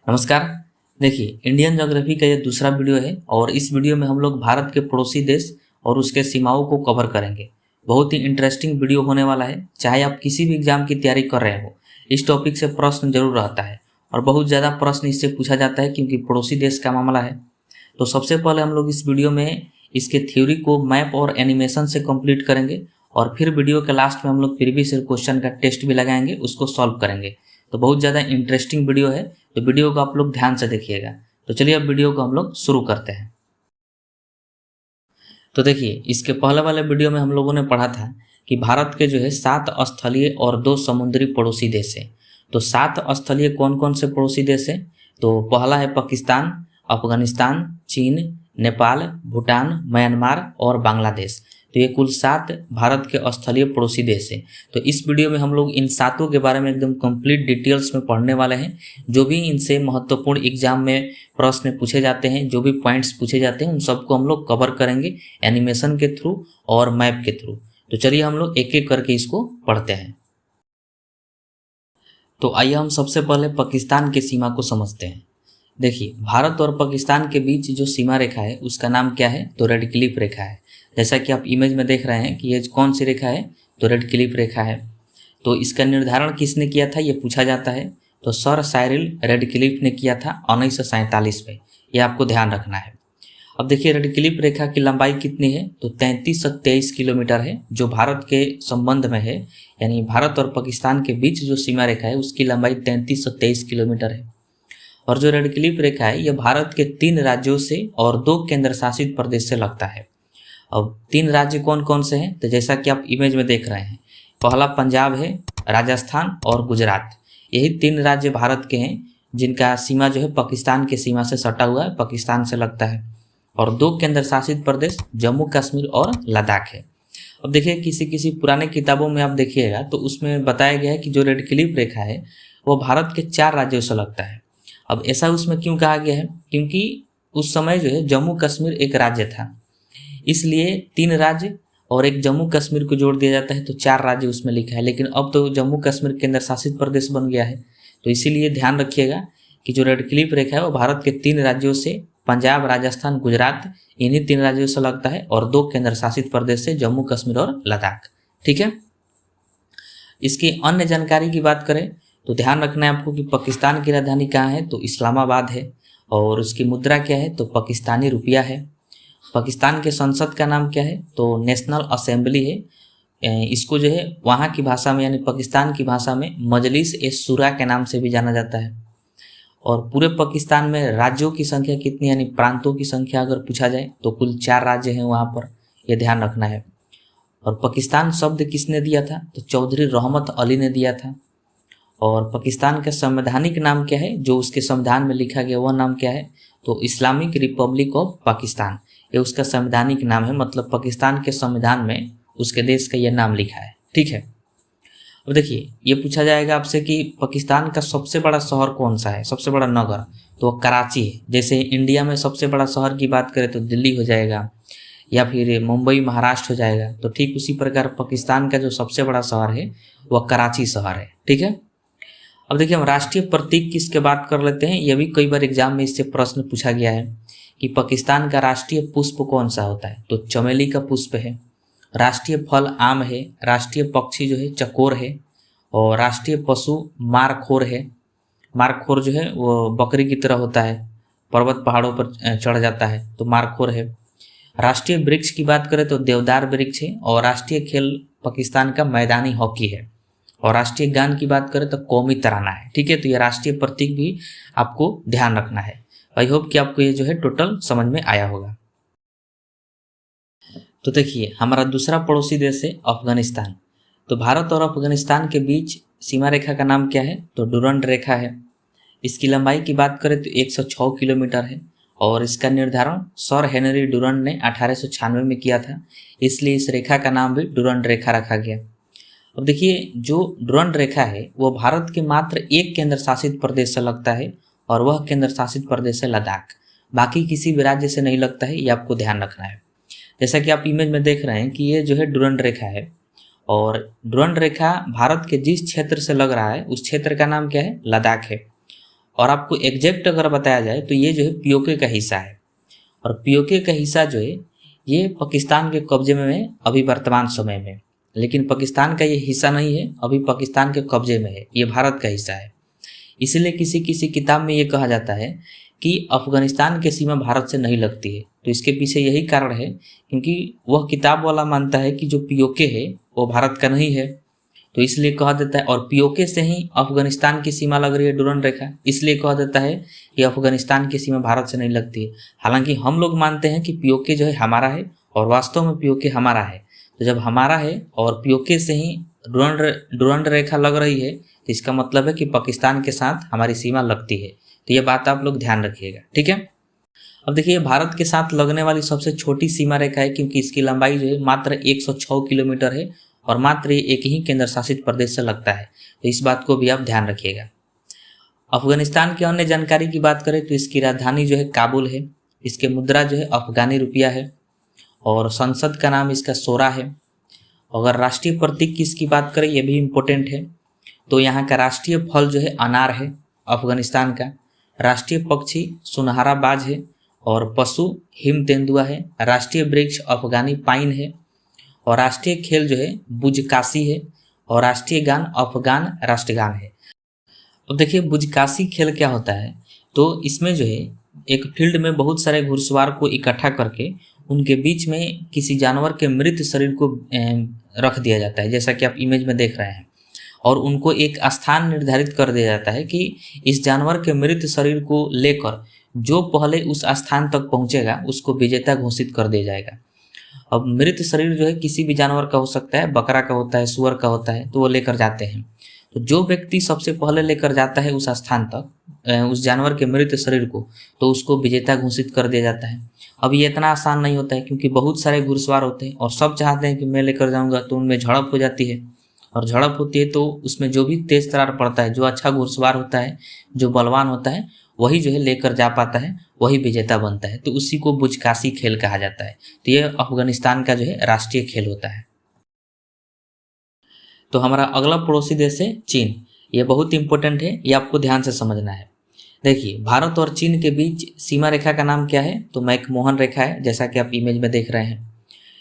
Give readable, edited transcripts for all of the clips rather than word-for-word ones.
नमस्कार। देखिए, Indian geography का ये दूसरा वीडियो है और इस वीडियो में हम लोग भारत के पड़ोसी देश और उसके सीमाओं को कवर करेंगे। बहुत ही इंटरेस्टिंग वीडियो होने वाला है। चाहे आप किसी भी एग्जाम की तैयारी कर रहे हो, इस टॉपिक से प्रश्न जरूर रहता है और बहुत ज़्यादा प्रश्न इससे पूछा जाता है क्योंकि पड़ोसी देश का मामला है। तो सबसे पहले हम लोग इस वीडियो में इसके थ्योरी को मैप और एनिमेशन से कंप्लीट करेंगे और फिर वीडियो के लास्ट में हम लोग प्रीवियस ईयर क्वेश्चन का टेस्ट भी लगाएंगे, उसको सॉल्व करेंगे। तो बहुत ज़्यादा इंटरेस्टिंग वीडियो है, तो वीडियो को आप लोग ध्यान से देखिएगा। तो चलिए अब वीडियो को हम लोग शुरू करते हैं। तो देखिए, इसके पहले वाले वीडियो में हम लोगों ने पढ़ा था कि भारत के जो है 7 स्थलीय और 2 समुद्री पड़ोसी देश है। तो 7 स्थलीय कौन कौन से पड़ोसी देश है? तो पहला है पाकिस्तान, अफगानिस्तान, चीन, नेपाल, भूटान, म्यांमार और बांग्लादेश। तो ये कुल 7 भारत के स्थलीय पड़ोसी देश है। तो इस वीडियो में हम लोग इन 7 के बारे में एकदम कंप्लीट डिटेल्स में पढ़ने वाले हैं। जो भी इनसे महत्वपूर्ण एग्जाम में प्रश्न पूछे जाते हैं, जो भी पॉइंट्स पूछे जाते हैं, उन सबको हम लोग कवर करेंगे एनिमेशन के थ्रू और मैप के थ्रू। तो चलिए हम लोग एक एक करके इसको पढ़ते हैं। तो आइए हम सबसे पहले पाकिस्तान की सीमा को समझते हैं। देखिए, भारत और पाकिस्तान के बीच जो सीमा रेखा है उसका नाम क्या है? तो रेड क्लिफ रेखा है। जैसा कि आप इमेज में देख रहे हैं कि ये कौन सी रेखा है? तो रेड क्लिफ रेखा है। तो इसका निर्धारण किसने किया था, ये पूछा जाता है। तो सर साइरिल रेडक्लिफ ने किया था 1947 में। ये आपको ध्यान रखना है। अब देखिए, रेडक्लिफ रेखा की लंबाई कितनी है? तो 3323 किलोमीटर है, जो भारत के संबंध में है। यानी भारत और पाकिस्तान के बीच जो सीमा रेखा है उसकी लंबाई 3323 किलोमीटर है। और जो रेडक्लिफ रेखा है, यह भारत के 3 राज्यों से और 2 केंद्र शासित प्रदेश से लगता है। अब 3 राज्य कौन कौन से हैं? तो जैसा कि आप इमेज में देख रहे हैं, पहला पंजाब है, राजस्थान और गुजरात। यही 3 राज्य भारत के हैं जिनका सीमा जो है पाकिस्तान के सीमा से सटा हुआ है, पाकिस्तान से लगता है। और 2 केंद्र शासित प्रदेश जम्मू कश्मीर और लद्दाख है। अब देखिए, किसी किसी पुराने किताबों में आप देखिएगा तो उसमें बताया गया है कि जो रेड क्लिफ रेखा है वो भारत के 4 राज्यों से लगता है। अब ऐसा उसमें क्यों कहा गया है? क्योंकि उस समय जो है जम्मू कश्मीर एक राज्य था, इसलिए 3 राज्य और एक जम्मू कश्मीर को जोड़ दिया जाता है, तो 4 राज्य उसमें लिखा है। लेकिन अब तो जम्मू कश्मीर केंद्र शासित प्रदेश बन गया है। तो इसीलिए ध्यान रखिएगा कि जो रेड क्लिफ रेखा है वो भारत के 3 राज्यों से, पंजाब, राजस्थान, गुजरात, इन्हीं 3 राज्यों से लगता है और 2 केंद्र शासित प्रदेश से, जम्मू कश्मीर और लद्दाख। ठीक है। इसकी अन्य जानकारी की बात करें तो ध्यान रखना है आपको कि पाकिस्तान की राजधानी कहाँ है? तो इस्लामाबाद है। और उसकी मुद्रा क्या है? तो पाकिस्तानी रुपया है। पाकिस्तान के संसद का नाम क्या है? तो नेशनल असेंबली है। इसको जो है वहाँ की भाषा में, यानी पाकिस्तान की भाषा में, मजलिस ए शुरा के नाम से भी जाना जाता है। और पूरे पाकिस्तान में राज्यों की संख्या कितनी, यानी प्रांतों की संख्या अगर पूछा जाए तो कुल 4 राज्य हैं वहाँ पर, यह ध्यान रखना है। और पाकिस्तान शब्द किसने दिया था? तो चौधरी रहमत अली ने दिया था। और पाकिस्तान का संवैधानिक नाम क्या है? जो उसके संविधान में लिखा गया वह नाम क्या है? तो इस्लामिक रिपब्लिक ऑफ पाकिस्तान, ये उसका संवैधानिक नाम है। मतलब पाकिस्तान के संविधान में उसके देश का यह नाम लिखा है। ठीक है। अब देखिए, ये पूछा जाएगा आपसे कि पाकिस्तान का सबसे बड़ा शहर कौन सा है, सबसे बड़ा नगर? तो कराची है। जैसे इंडिया में सबसे बड़ा शहर की बात करें तो दिल्ली हो जाएगा, या फिर मुंबई महाराष्ट्र हो जाएगा। तो ठीक उसी प्रकार पाकिस्तान का जो सबसे बड़ा शहर है वह कराची शहर है। ठीक है। अब देखिए, हम राष्ट्रीय प्रतीक की इसके बात कर लेते हैं। यह भी कई बार एग्जाम में इससे प्रश्न पूछा गया है कि पाकिस्तान का राष्ट्रीय पुष्प कौन सा होता है? तो चमेली का पुष्प है। राष्ट्रीय फल आम है। राष्ट्रीय पक्षी जो है चकोर है। और राष्ट्रीय पशु मारखोर है। मारखोर जो है वो बकरी की तरह होता है, पर्वत पहाड़ों पर चढ़ जाता है, तो मारखोर है। राष्ट्रीय वृक्ष की बात करें तो देवदार वृक्ष है। और राष्ट्रीय खेल पाकिस्तान का मैदानी हॉकी है। और राष्ट्रीय गान की बात करें तो कौमी तराना है। ठीक है। तो ये राष्ट्रीय प्रतीक भी आपको ध्यान रखना है। आई होप कि आपको ये जो है टोटल समझ में आया होगा। तो देखिए, हमारा दूसरा पड़ोसी देश है अफगानिस्तान। तो भारत और अफगानिस्तान के बीच सीमा रेखा का नाम क्या है? तो डुरंड रेखा है। इसकी लंबाई की बात करें तो 106 किलोमीटर है। और इसका निर्धारण सर हेनरी डुरंड ने 1896 में किया था, इसलिए इस रेखा का नाम भी डुरंड रेखा रखा गया। अब देखिए, जो डुरंड रेखा है वो भारत के मात्र एक केंद्र शासित प्रदेश से लगता है, और वह केंद्र शासित प्रदेश है लद्दाख। बाकी किसी भी राज्य से नहीं लगता है, ये आपको ध्यान रखना है। जैसा कि आप इमेज में देख रहे हैं कि ये जो है डुरंड रेखा है, और डुरंड रेखा भारत के जिस क्षेत्र से लग रहा है उस क्षेत्र का नाम क्या है? लद्दाख है। और आपको एग्जैक्ट अगर बताया जाए तो ये जो है पीओके का हिस्सा है, और पीओके का हिस्सा जो है ये पाकिस्तान के कब्जे में है अभी वर्तमान समय में, लेकिन पाकिस्तान का ये हिस्सा नहीं है, अभी पाकिस्तान के कब्जे में है, ये भारत का हिस्सा है। इसलिए किसी किसी किताब में ये कहा जाता है कि अफगानिस्तान की सीमा भारत से नहीं लगती है। तो इसके पीछे यही कारण है क्योंकि वह किताब वाला मानता है कि जो पीओके है वो भारत का नहीं है, तो इसलिए कहा देता है, और पीओके से ही अफगानिस्तान की सीमा लग रही है डुरंड रेखा, इसलिए कहा देता है कि अफगानिस्तान की सीमा भारत से नहीं लगती है। हालांकि हम लोग मानते हैं कि पीओके जो है हमारा है और वास्तव में पीओके हमारा है। तो जब हमारा है और पीओके से ही डुरंड रेखा लग रही है तो इसका मतलब है कि पाकिस्तान के साथ हमारी सीमा लगती है। तो ये बात आप लोग ध्यान रखिएगा, ठीक है। अब देखिए भारत के साथ लगने वाली सबसे छोटी सीमा रेखा है क्योंकि इसकी लंबाई जो है मात्र 106 किलोमीटर है और मात्र एक ही केंद्र शासित प्रदेश से लगता है। तो इस बात को भी आप ध्यान रखिएगा। अफगानिस्तान की अन्य जानकारी की बात करें तो इसकी राजधानी जो है काबुल है, इसके मुद्रा जो है अफगानी रुपया है और संसद का नाम इसका शोरा है। अगर राष्ट्रीय प्रतीक की इसकी बात करें, यह भी इम्पोर्टेंट है, तो यहाँ का राष्ट्रीय फल जो है अनार है अफगानिस्तान का। राष्ट्रीय पक्षी सुनहरा बाज है और पशु हिम तेंदुआ है। राष्ट्रीय वृक्ष अफगानी पाइन है और राष्ट्रीय खेल जो है बुजकाशी है और राष्ट्रीय गान अफगान राष्ट्रगान है। अब देखिए बुजकाशी खेल क्या होता है, तो इसमें जो है एक फील्ड में बहुत सारे घुड़सवार को इकट्ठा करके उनके बीच में किसी जानवर के मृत शरीर को रख दिया जाता है, जैसा कि आप इमेज में देख रहे हैं, और उनको एक स्थान निर्धारित कर दिया जाता है कि इस जानवर के मृत शरीर को लेकर जो पहले उस स्थान तक पहुंचेगा उसको विजेता घोषित कर दिया जाएगा। अब मृत शरीर जो है किसी भी जानवर का हो सकता है, बकरा का होता है, सुअर का होता है, तो वो लेकर जाते हैं। तो जो व्यक्ति सबसे पहले लेकर जाता है उस स्थान तक उस जानवर के मृत शरीर को, तो उसको विजेता घोषित कर दिया जाता है। अब ये इतना आसान नहीं होता है क्योंकि बहुत सारे घुड़सवार होते हैं और सब चाहते हैं कि मैं लेकर जाऊंगा, तो उनमें झड़प हो जाती है, और झड़प होती है तो उसमें जो भी तेज तरार पड़ता है, जो अच्छा घुड़सवार होता है, जो बलवान होता है, वही जो है लेकर जा पाता है, वही विजेता बनता है। तो उसी को बुजकाशी खेल कहा जाता है। तो ये अफगानिस्तान का जो है राष्ट्रीय खेल होता है। तो हमारा अगला पड़ोसी देश है चीन। ये बहुत इंपॉर्टेंट है, ये आपको ध्यान से समझना है। देखिए भारत और चीन के बीच सीमा रेखा का नाम क्या है, तो मैकमोहन रेखा है, जैसा कि आप इमेज में देख रहे हैं।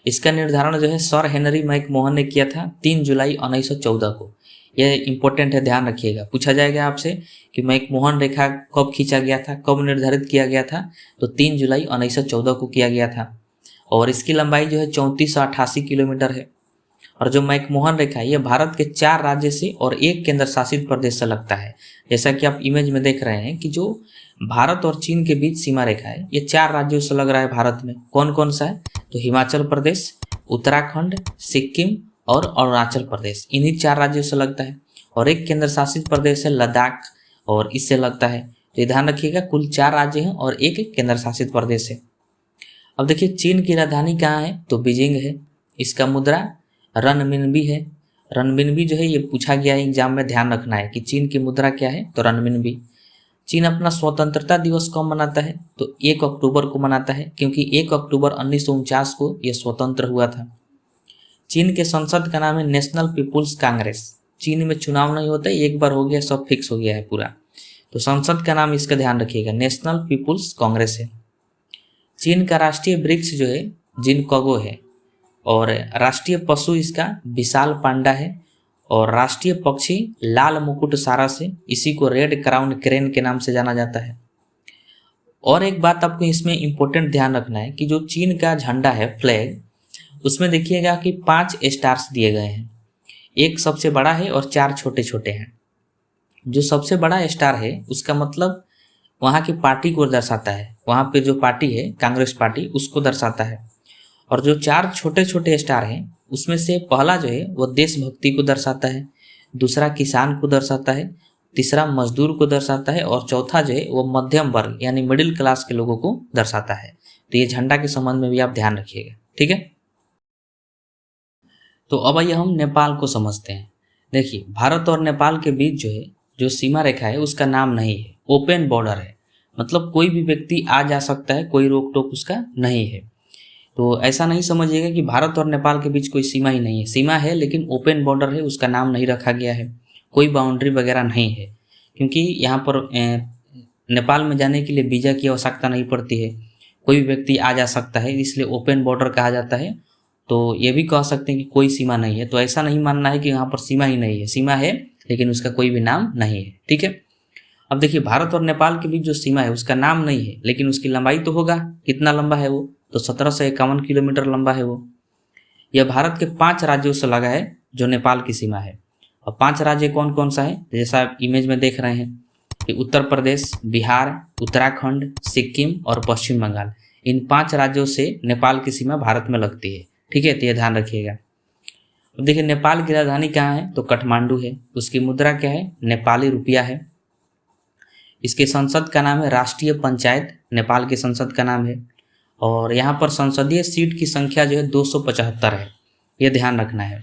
इसका निर्धारण जो है सर हेनरी मैकमोहन ने किया था 3 जुलाई 1914 को। यह इंपॉर्टेंट है, ध्यान रखिएगा। पूछा जाएगा आपसे कि मैकमोहन रेखा कब खींचा गया था, कब निर्धारित किया गया था, तो 3 जुलाई 1914 को किया गया था और इसकी लंबाई जो है 3488 किलोमीटर है। और जो मैकमोहन रेखा है ये भारत के 4 राज्य से और 1 केंद्र शासित प्रदेश से लगता है। जैसा कि आप इमेज में देख रहे हैं कि जो भारत और चीन के बीच सीमा रेखा है ये 4 राज्यों से लग रहा है भारत में। कौन कौन सा है, तो हिमाचल प्रदेश, उत्तराखंड, सिक्किम और अरुणाचल प्रदेश, इन्हीं 4 राज्यों से लगता है। और 1 केंद्र शासित प्रदेश है लद्दाख और इससे लगता है। तो ध्यान रखिएगा कुल 4 राज्य हैं और 1 केंद्र शासित प्रदेश है। अब देखिए चीन की राजधानी कहाँ है, तो बीजिंग है। इसका मुद्रा रनमिनबी है। रनमिनबी जो है ये पूछा गया है एग्जाम में, ध्यान रखना है कि चीन की मुद्रा क्या है, तो रनमिनबी। चीन अपना स्वतंत्रता दिवस कब मनाता है, तो 1 अक्टूबर को मनाता है क्योंकि 1 अक्टूबर 1949 को यह स्वतंत्र हुआ था। चीन के संसद का नाम है नेशनल पीपुल्स कांग्रेस। चीन में चुनाव नहीं होता है, एक बार हो गया सब फिक्स हो गया है पूरा। तो संसद का नाम इसका ध्यान रखिएगा, नेशनल पीपुल्स कांग्रेस है। चीन का राष्ट्रीय वृक्ष जो है जिनकगो है और राष्ट्रीय पशु इसका विशाल पांडा है और राष्ट्रीय पक्षी लाल मुकुट सारस है। इसी को रेड क्राउन क्रेन के नाम से जाना जाता है। और एक बात आपको इसमें इम्पोर्टेंट ध्यान रखना है कि जो चीन का झंडा है फ्लैग, उसमें देखिएगा कि 5 स्टार्स दिए गए हैं। एक सबसे बड़ा है और 4 छोटे छोटे हैं। जो सबसे बड़ा स्टार है उसका मतलब वहाँ की पार्टी को दर्शाता है, वहाँ पे जो पार्टी है कांग्रेस पार्टी उसको दर्शाता है। और जो 4 छोटे छोटे स्टार हैं उसमें से पहला जो है वो देशभक्ति को दर्शाता है, दूसरा किसान को दर्शाता है, तीसरा मजदूर को दर्शाता है और चौथा जो है वो मध्यम वर्ग यानी मिडिल क्लास के लोगों को दर्शाता है। तो ये झंडा के संबंध में भी आप ध्यान रखिएगा, ठीक है। तो अब आइए हम नेपाल को समझते हैं। देखिए भारत और नेपाल के बीच जो है जो सीमा रेखा है उसका नाम नहीं है, ओपन बॉर्डर है। मतलब कोई भी व्यक्ति आ जा सकता है, कोई रोक टोक उसका नहीं है। तो ऐसा नहीं समझिएगा कि भारत और नेपाल के बीच कोई सीमा ही नहीं है। सीमा है लेकिन ओपन बॉर्डर है, उसका नाम नहीं रखा गया है, कोई बाउंड्री वगैरह नहीं है। क्योंकि यहाँ पर नेपाल में जाने के लिए वीज़ा की आवश्यकता नहीं पड़ती है, कोई भी व्यक्ति आ जा सकता है, इसलिए ओपन बॉर्डर कहा जाता है। तो ये भी कह सकते हैं कि कोई सीमा नहीं है। तो ऐसा नहीं मानना है कि यहाँ पर सीमा ही नहीं है, सीमा है लेकिन उसका कोई भी नाम नहीं है। ठीक है, अब देखिए भारत और नेपाल के बीच जो सीमा है उसका नाम नहीं है, लेकिन उसकी लंबाई तो होगा। कितना लंबा है वो? तो 1751 किलोमीटर लंबा है वो। यह भारत के 5 राज्यों से लगा है जो नेपाल की सीमा है। और 5 राज्य कौन कौन सा है? जैसा आप इमेज में देख रहे हैं कि उत्तर प्रदेश, बिहार, उत्तराखंड, सिक्किम और पश्चिम बंगाल, इन 5 राज्यों से नेपाल की सीमा भारत में लगती है। ठीक है, तो ये ध्यान रखिएगा। अब देखिए नेपाल की राजधानी कहाँ है? तो काठमांडू है। उसकी मुद्रा क्या है? नेपाली रुपया है। इसके संसद का नाम है राष्ट्रीय पंचायत, नेपाल के संसद का नाम है। और यहाँ पर संसदीय सीट की संख्या जो है 275 है, ये ध्यान रखना है।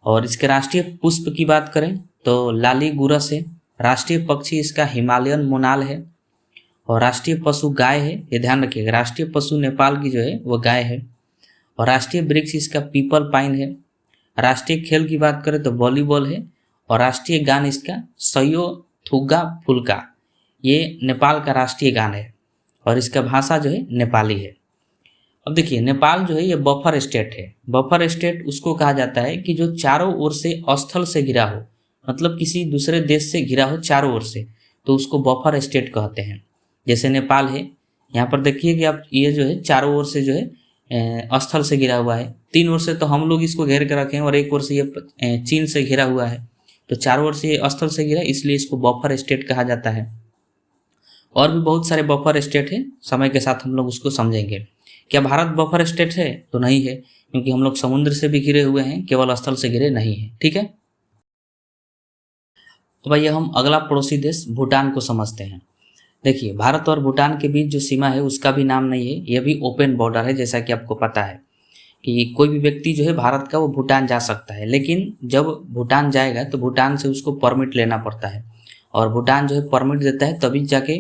और इसके राष्ट्रीय पुष्प की बात करें तो लाली गुरस है। राष्ट्रीय पक्षी इसका हिमालयन मोनाल है। और राष्ट्रीय पशु गाय है, ये ध्यान रखिएगा। राष्ट्रीय पशु नेपाल की जो है वो गाय है। और राष्ट्रीय वृक्ष इसका पीपल पाइन है। राष्ट्रीय खेल की बात करें तो वॉलीबॉल है। और राष्ट्रीय गान इसका सयो थुग्गा फुल्का, ये नेपाल का राष्ट्रीय गान है। और इसका भाषा जो है नेपाली है। अब देखिए नेपाल जो है ये बफर स्टेट है। बफर स्टेट उसको कहा जाता है कि जो चारों ओर से स्थल से घिरा हो, मतलब किसी दूसरे देश से घिरा हो चारों ओर से, तो उसको बफर स्टेट कहते हैं। जैसे नेपाल है, यहाँ पर देखिए कि आप ये जो है चारों ओर से जो है स्थल से घिरा हुआ है। 3 ओर से तो हम लोग इसको घेर कर रखे हैं और 1 ओर से ये चीन से घिरा हुआ है। तो चारों ओर से ये स्थल से घिरा, इसलिए इसको बफर स्टेट कहा जाता है। और भी बहुत सारे बफर स्टेट है, समय के साथ हम लोग उसको समझेंगे। क्या भारत बफर स्टेट है? तो नहीं है, क्योंकि हम लोग समुद्र से भी घिरे हुए हैं, केवल स्थल से घिरे नहीं है। ठीक है, तो भाई हम अगला पड़ोसी देश भूटान को समझते हैं। देखिए भारत और भूटान के बीच जो सीमा है उसका भी नाम नहीं है, यह भी ओपन बॉर्डर है। जैसा कि आपको पता है कि कोई भी व्यक्ति जो है भारत का वो भूटान जा सकता है, लेकिन जब भूटान जाएगा तो भूटान से उसको परमिट लेना पड़ता है। और भूटान जो है परमिट देता है, तभी जाके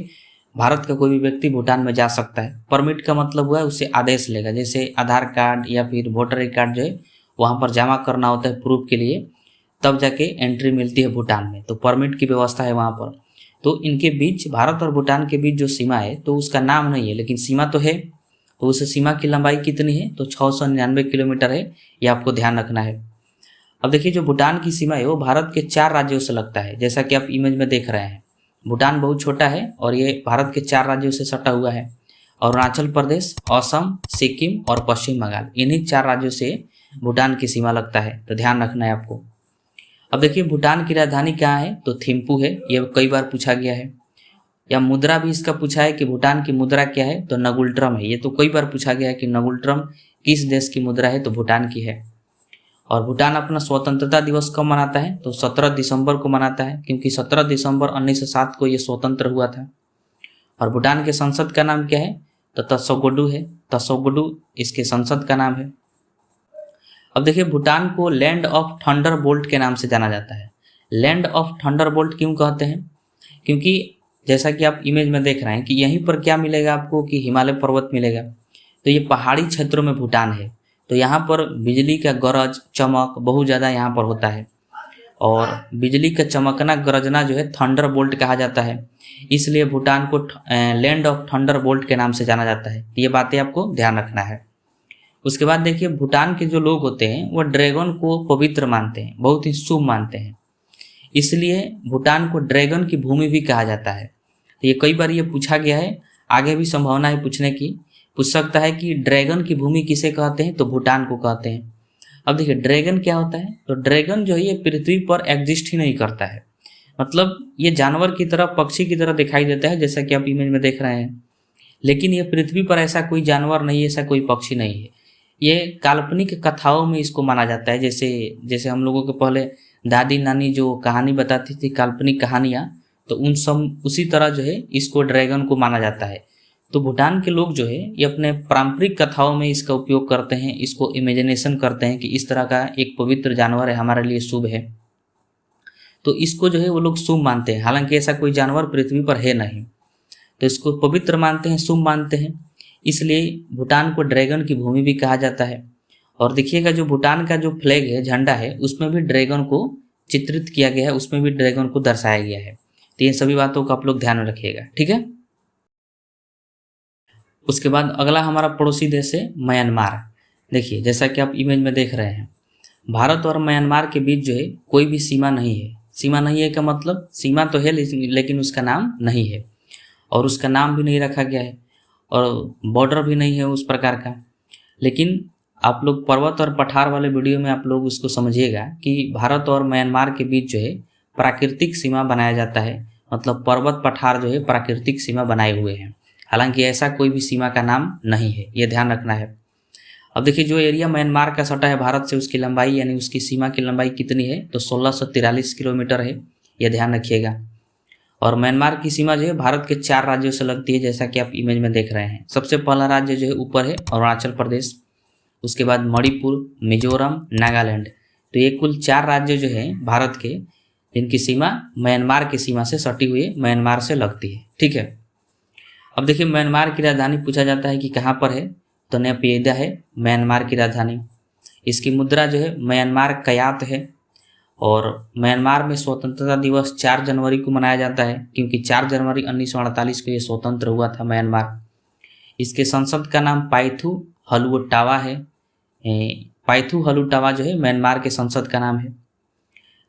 भारत का कोई भी व्यक्ति भूटान में जा सकता है। परमिट का मतलब हुआ है उससे आदेश लेगा, जैसे आधार कार्ड या फिर वोटर आई कार्ड जो है वहाँ पर जमा करना होता है प्रूफ के लिए, तब जाके एंट्री मिलती है भूटान में। तो परमिट की व्यवस्था है वहाँ पर। तो इनके बीच, भारत और भूटान के बीच जो सीमा है तो उसका नाम नहीं है, लेकिन सीमा तो है। तो उस सीमा की लंबाई कितनी है? तो 699 किलोमीटर है, ये आपको ध्यान रखना है। अब देखिए जो भूटान की सीमा है वो भारत के 4 राज्यों से लगता है, जैसा कि आप इमेज में देख रहे हैं। भूटान बहुत छोटा है और ये भारत के 4 राज्यों से सटा हुआ है। अरुणाचल प्रदेश, असम, सिक्किम और पश्चिम बंगाल, इन्हीं 4 राज्यों से भूटान की सीमा लगता है। तो ध्यान रखना है आपको। अब देखिए भूटान की राजधानी कहाँ है? तो थिम्पू है, ये कई बार पूछा गया है। या मुद्रा भी इसका पूछा है कि भूटान की मुद्रा क्या है? तो नगुल्ट्रम है, ये तो कई बार पूछा गया है कि नगुल्ट्रम किस देश की मुद्रा है? तो भूटान की है। और भूटान अपना स्वतंत्रता दिवस कब मनाता है? तो 17 दिसंबर को मनाता है, क्योंकि 17 दिसंबर 1907 को ये स्वतंत्र हुआ था। और भूटान के संसद का नाम क्या है? तो तसोगोडू है, तसोगोडू इसके संसद का नाम है। अब देखिए भूटान को लैंड ऑफ थंडर बोल्ट के नाम से जाना जाता है। लैंड ऑफ थंडर बोल्ट क्यों कहते हैं? क्योंकि जैसा कि आप इमेज में देख रहे हैं कि यहीं पर क्या मिलेगा आपको कि हिमालय पर्वत मिलेगा। तो ये पहाड़ी क्षेत्रों में भूटान है, तो यहाँ पर बिजली का गरज चमक बहुत ज़्यादा यहाँ पर होता है। और बिजली का चमकना गरजना जो है थंडर बोल्ट कहा जाता है, इसलिए भूटान को लैंड ऑफ थंडर बोल्ट के नाम से जाना जाता है। ये बातें आपको ध्यान रखना है। उसके बाद देखिए भूटान के जो लोग होते हैं वो ड्रैगन को पवित्र मानते हैं, बहुत ही शुभ मानते हैं, इसलिए भूटान को ड्रैगन की भूमि भी कहा जाता है। तो ये कई बार ये पूछा गया है, आगे भी संभावना है पूछने की, पूछ सकता है कि ड्रैगन की भूमि किसे कहते हैं? तो भूटान को कहते हैं। अब देखिए ड्रैगन क्या होता है? तो ड्रैगन जो है ये पृथ्वी पर एग्जिस्ट ही नहीं करता है, मतलब ये जानवर की तरह, पक्षी की तरह दिखाई देता है, जैसा कि आप इमेज में देख रहे हैं, लेकिन ये पृथ्वी पर ऐसा कोई जानवर नहीं है, ऐसा कोई पक्षी नहीं है। ये काल्पनिक कथाओं में इसको माना जाता है। जैसे हम लोगों को पहले दादी नानी जो कहानी बताती थी, काल्पनिक कहानियाँ, तो उन सब उसी तरह जो है इसको ड्रैगन को माना जाता है। तो भूटान के लोग जो है ये अपने पारंपरिक कथाओं में इसका उपयोग करते हैं, इसको इमेजिनेशन करते हैं कि इस तरह का एक पवित्र जानवर है, हमारे लिए शुभ है, तो इसको जो है वो लोग शुभ मानते हैं। हालांकि ऐसा कोई जानवर पृथ्वी पर है नहीं, तो इसको पवित्र मानते हैं, शुभ मानते हैं, इसलिए भूटान को ड्रैगन की भूमि भी कहा जाता है। और देखिएगा जो भूटान का जो फ्लैग है, झंडा है, उसमें भी ड्रैगन को चित्रित किया गया है, उसमें भी ड्रैगन को दर्शाया गया है। तो ये सभी बातों का आप लोग ध्यान में रखिएगा, ठीक है। उसके बाद अगला हमारा पड़ोसी देश है म्यांमार। देखिए जैसा कि आप इमेज में देख रहे हैं, भारत और म्यांमार के बीच जो है कोई भी सीमा नहीं है। सीमा नहीं है का मतलब सीमा तो है लेकिन उसका नाम नहीं है, और उसका नाम भी नहीं रखा गया है, और बॉर्डर भी नहीं है उस प्रकार का। लेकिन आप लोग पर्वत और पठार वाले वीडियो में आप लोग उसको समझिएगा कि भारत और म्यांमार के बीच जो है प्राकृतिक सीमा बनाया जाता है, मतलब पर्वत पठार जो है प्राकृतिक सीमा बनाए हुए हैं, हालांकि ऐसा कोई भी सीमा का नाम नहीं है, ये ध्यान रखना है। अब देखिए जो एरिया म्यांमार का सटा है भारत से, उसकी लंबाई यानी उसकी सीमा की लंबाई कितनी है, तो 1643 किलोमीटर है, ये ध्यान रखिएगा। और म्यांमार की सीमा जो है भारत के 4 राज्यों से लगती है, जैसा कि आप इमेज में देख रहे हैं। सबसे पहला राज्य जो है ऊपर है अरुणाचल प्रदेश, उसके बाद मणिपुर, मिजोरम, नागालैंड। तो ये कुल 4 राज्य जो है भारत के, जिनकी सीमा म्यांमार की सीमा से सटी हुई म्यांमार से लगती है, ठीक है। अब देखिए म्यांमार की राजधानी पूछा जाता है कि कहाँ पर है, तो नयपीदा है म्यांमार की राजधानी। इसकी मुद्रा जो है म्यांमार कयात है, और म्यांमार में स्वतंत्रता दिवस 4 जनवरी को मनाया जाता है, क्योंकि 4 जनवरी 1948 को ये स्वतंत्र हुआ था म्यांमार। इसके संसद का नाम पाइथू हलुटावा है। पाइथू हलुटावा जो है म्यांमार के संसद का नाम है।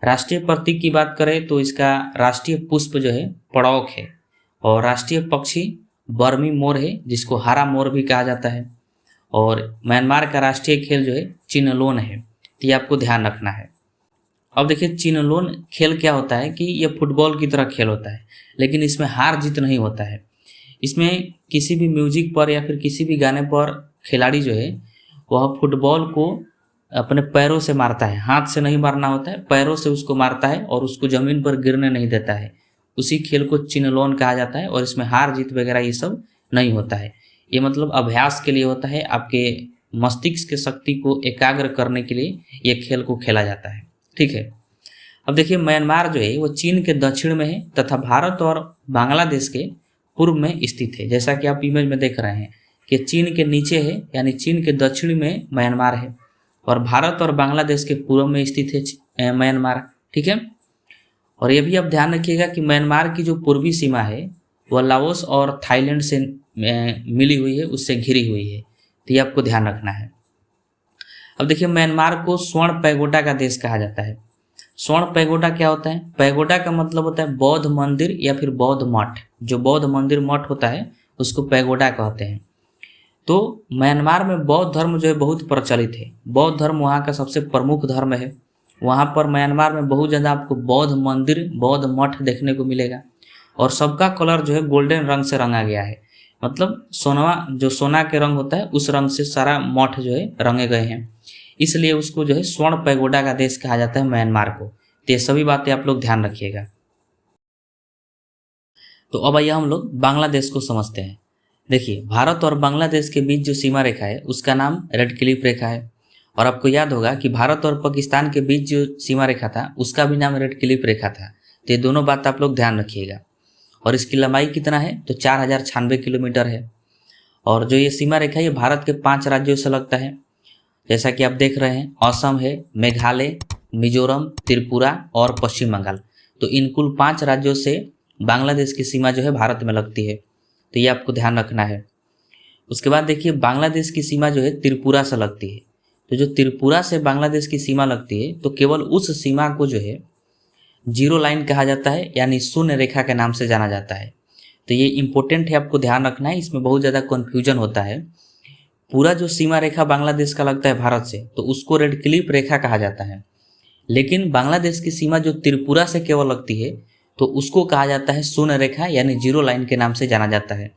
राष्ट्रीय प्रतीक की बात करें तो इसका राष्ट्रीय पुष्प जो है पड़ौक है, और राष्ट्रीय पक्षी बर्मी मोर है, जिसको हरा मोर भी कहा जाता है। और म्यांमार का राष्ट्रीय खेल जो है चिनलोन है, तो ये आपको ध्यान रखना है। अब देखिए चिनलोन खेल क्या होता है कि ये फुटबॉल की तरह खेल होता है, लेकिन इसमें हार जीत नहीं होता है। इसमें किसी भी म्यूजिक पर या फिर किसी भी गाने पर खिलाड़ी जो है वह फुटबॉल को अपने पैरों से मारता है, हाथ से नहीं मारना होता है, पैरों से उसको मारता है और उसको ज़मीन पर गिरने नहीं देता है। उसी खेल को चिनलोन कहा जाता है, और इसमें हार जीत वगैरह ये सब नहीं होता है। ये मतलब अभ्यास के लिए होता है, आपके मस्तिष्क की शक्ति को एकाग्र करने के लिए ये खेल को खेला जाता है, ठीक है। अब देखिए म्यांमार जो है वो चीन के दक्षिण में है तथा भारत और बांग्लादेश के पूर्व में स्थित है। जैसा कि आप इमेज में देख रहे हैं कि चीन के नीचे है, यानी चीन के दक्षिण में म्यांमार है, और भारत और बांग्लादेश के पूर्व में स्थित है म्यांमार, ठीक है। और ये भी आप ध्यान रखिएगा कि म्यांमार की जो पूर्वी सीमा है वह लाओस और थाईलैंड से मिली हुई है, उससे घिरी हुई है, तो ये आपको ध्यान रखना है। अब देखिए म्यांमार को स्वर्ण पैगोडा का देश कहा जाता है। स्वर्ण पैगोडा क्या होता है? पैगोडा का मतलब होता है बौद्ध मंदिर या फिर बौद्ध मठ। जो बौद्ध मंदिर मठ होता है उसको पैगोडा कहते हैं। तो म्यांमार में बौद्ध धर्म जो है बहुत प्रचलित है। बौद्ध धर्म वहाँ का सबसे प्रमुख धर्म है। वहाँ पर म्यांमार में बहुत ज़्यादा आपको बौद्ध मंदिर, बौद्ध मठ देखने को मिलेगा, और सबका कलर जो है गोल्डन रंग से रंगा गया है। मतलब सोना के रंग होता है उस रंग से सारा मठ जो है रंगे गए हैं, इसलिए उसको जो है स्वर्ण पैगोडा का देश कहा जाता है म्यांमार को। तो ये सभी बातें आप लोग ध्यान रखिएगा। तो अब आइए हम लोग बांग्लादेश को समझते हैं। देखिए भारत और बांग्लादेश के बीच जो सीमा रेखा है उसका नाम रेड क्लिफ रेखा है, और आपको याद होगा कि भारत और पाकिस्तान के बीच जो सीमा रेखा था उसका भी नाम रेड क्लिफ रेखा था। तो ये दोनों बात आप लोग ध्यान रखिएगा। और इसकी लंबाई कितना है, तो 4096 किलोमीटर है। और जो ये सीमा रेखा ये भारत के 5 राज्यों से लगता है, जैसा कि आप देख रहे हैं असम है, मेघालय, मिजोरम, त्रिपुरा और पश्चिम बंगाल। तो इन कुल 5 राज्यों से बांग्लादेश की सीमा जो है भारत में लगती है, तो ये आपको ध्यान रखना है। उसके बाद देखिए बांग्लादेश की सीमा जो है त्रिपुरा से लगती है। तो जो त्रिपुरा से बांग्लादेश की सीमा लगती है तो केवल उस सीमा को जो है जीरो लाइन कहा जाता है, यानी शून्य रेखा के नाम से जाना जाता है। तो ये इंपॉर्टेंट है, आपको ध्यान रखना है, इसमें बहुत ज़्यादा कन्फ्यूजन होता है। पूरा जो सीमा रेखा बांग्लादेश का लगता है भारत से तो उसको रेड क्लिफ रेखा कहा जाता है, लेकिन बांग्लादेश की सीमा जो त्रिपुरा से केवल लगती है तो उसको कहा जाता है शून्य रेखा, यानी जीरो लाइन के नाम से जाना जाता है।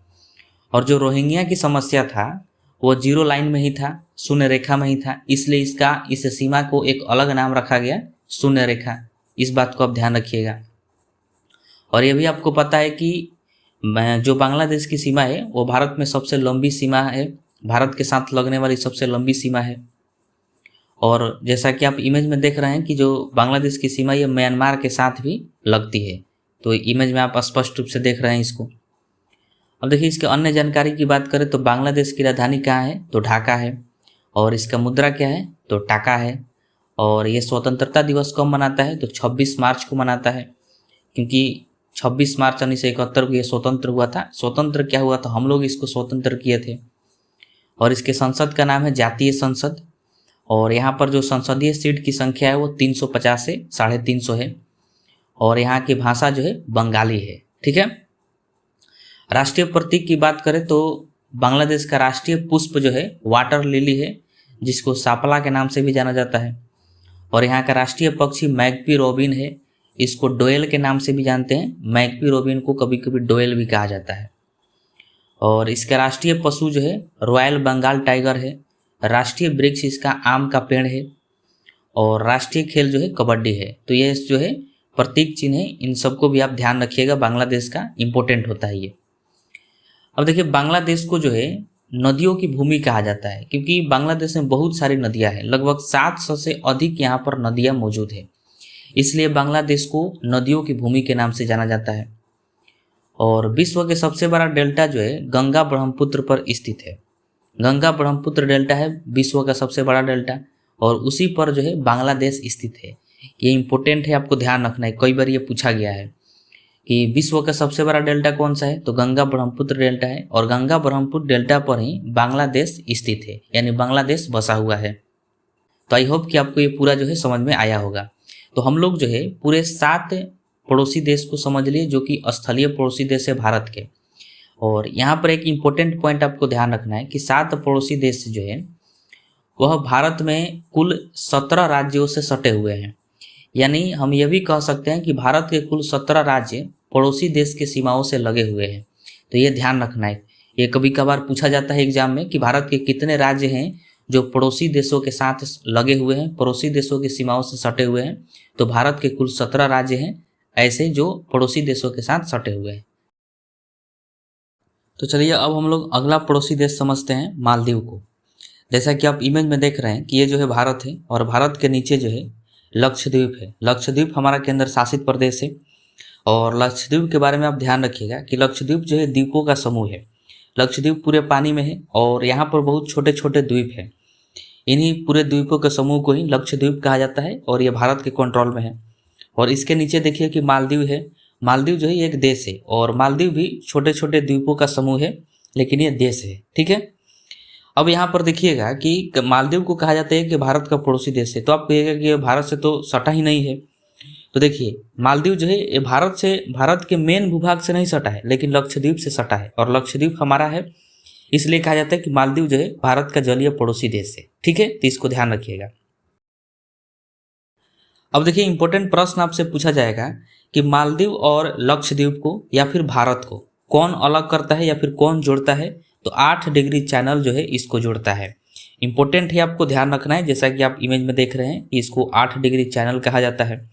और जो रोहिंग्या की समस्या था वो जीरो लाइन में ही था, शून्य रेखा में ही था, इसलिए इस सीमा को एक अलग नाम रखा गया, शून्य रेखा। इस बात को आप ध्यान रखिएगा। और ये भी आपको पता है कि जो बांग्लादेश की सीमा है वो भारत में सबसे लंबी सीमा है, भारत के साथ लगने वाली सबसे लंबी सीमा है। और जैसा कि आप इमेज में देख रहे हैं कि जो बांग्लादेश की सीमा ये म्यांमार के साथ भी लगती है, तो इमेज में आप स्पष्ट रूप से देख रहे हैं इसको। अब देखिए इसके अन्य जानकारी की बात करें तो बांग्लादेश की राजधानी कहाँ है, तो ढाका है। और इसका मुद्रा क्या है, तो टाका है। और ये स्वतंत्रता दिवस कब मनाता है, तो 26 मार्च को मनाता है, क्योंकि 26 मार्च 1971 को ये स्वतंत्र हुआ था। स्वतंत्र क्या हुआ था, हम लोग इसको स्वतंत्र किए थे। और इसके संसद का नाम है जातीय संसद। और यहाँ पर जो संसदीय सीट की संख्या है वो 350 से 350 है। और यहाँ की भाषा जो है बंगाली है। ठीक है। राष्ट्रीय प्रतीक की बात करें तो बांग्लादेश का राष्ट्रीय पुष्प जो है वाटर लिली है, जिसको सापला के नाम से भी जाना जाता है। और यहाँ का राष्ट्रीय पक्षी मैगपी रॉबिन है, इसको डोयल के नाम से भी जानते हैं। मैगपी रॉबिन को कभी कभी डोयल भी कहा जाता है। और इसका राष्ट्रीय पशु जो है रॉयल बंगाल टाइगर है। राष्ट्रीय वृक्ष इसका आम का पेड़ है। और राष्ट्रीय खेल जो है कबड्डी है। तो ये जो है प्रतीक चिन्ह है, इन सबको भी आप ध्यान रखिएगा, बांग्लादेश का इम्पोर्टेंट होता है ये। अब देखिए, बांग्लादेश को जो है नदियों की भूमि कहा जाता है, क्योंकि बांग्लादेश में बहुत सारी नदियां हैं, लगभग 700 से अधिक यहाँ पर नदियां मौजूद है, इसलिए बांग्लादेश को नदियों की भूमि के नाम से जाना जाता है। और विश्व के सबसे बड़ा डेल्टा जो है गंगा ब्रह्मपुत्र पर स्थित है। गंगा ब्रह्मपुत्र डेल्टा है विश्व का सबसे बड़ा डेल्टा, और उसी पर जो है बांग्लादेश स्थित है। ये इंपॉर्टेंट है, आपको ध्यान रखना है, कई बार ये पूछा गया है कि विश्व का सबसे बड़ा डेल्टा कौन सा है, तो गंगा ब्रह्मपुत्र डेल्टा है। और गंगा ब्रह्मपुत्र डेल्टा पर ही बांग्लादेश स्थित है, यानी बांग्लादेश बसा हुआ है। तो आई होप कि आपको ये पूरा जो है समझ में आया होगा। तो हम लोग जो है पूरे 7 पड़ोसी देश को समझ लिए, जो कि स्थलीय पड़ोसी देश है भारत के। और यहाँ पर एक इम्पोर्टेंट पॉइंट आपको ध्यान रखना है कि 7 पड़ोसी देश जो है वह भारत में कुल 17 राज्यों से सटे हुए हैं। यानी हम ये भी कह सकते हैं कि भारत के कुल 17 राज्य पड़ोसी देश के सीमाओं से लगे हुए हैं। तो ये ध्यान रखना है, ये कभी कभार पूछा जाता है एग्जाम में कि भारत के कितने राज्य हैं जो पड़ोसी देशों के साथ लगे हुए हैं, पड़ोसी देशों की सीमाओं से सटे हुए हैं। तो भारत के कुल 17 राज्य हैं ऐसे जो पड़ोसी देशों के साथ सटे हुए हैं। तो चलिए अब हम लोग अगला पड़ोसी देश समझते हैं, मालदीव को। जैसा कि आप इमेज में देख रहे हैं कि ये जो है भारत है, और भारत के नीचे जो है लक्षद्वीप है। लक्षद्वीप हमारा केंद्र शासित प्रदेश है। और लक्षद्वीप के बारे में आप ध्यान रखिएगा कि लक्षद्वीप जो है द्वीपों का समूह है। लक्षद्वीप पूरे पानी में है और यहाँ पर बहुत छोटे छोटे द्वीप हैं। इन्हीं पूरे द्वीपों के समूह को ही लक्षद्वीप कहा जाता है, और ये भारत के कंट्रोल में है। और इसके नीचे देखिए कि मालदीव है। मालदीव जो है एक देश है, और मालदीव भी छोटे छोटे द्वीपों का समूह है, लेकिन ये देश है। ठीक है। अब यहाँ पर देखिएगा कि मालदीव को कहा जाता है कि भारत का पड़ोसी देश है। तो आप कहिएगा कि ये भारत से तो सटा ही नहीं है। तो देखिए, मालदीव जो है ये भारत के मेन भूभाग से नहीं सटा है, लेकिन लक्षद्वीप से सटा है, और लक्षद्वीप हमारा है, इसलिए कहा जाता है कि मालदीव जो है भारत का जलीय पड़ोसी देश है। ठीक है, तो इसको ध्यान रखिएगा। अब देखिए, इंपॉर्टेंट प्रश्न आपसे पूछा जाएगा कि मालदीव और लक्षद्वीप को या फिर भारत को कौन अलग करता है या फिर कौन जोड़ता है। तो 8 डिग्री चैनल जो है इसको जोड़ता है। इंपॉर्टेंट है, आपको ध्यान रखना है। जैसा कि आप इमेज में देख रहे हैं, इसको 8 डिग्री चैनल कहा जाता है।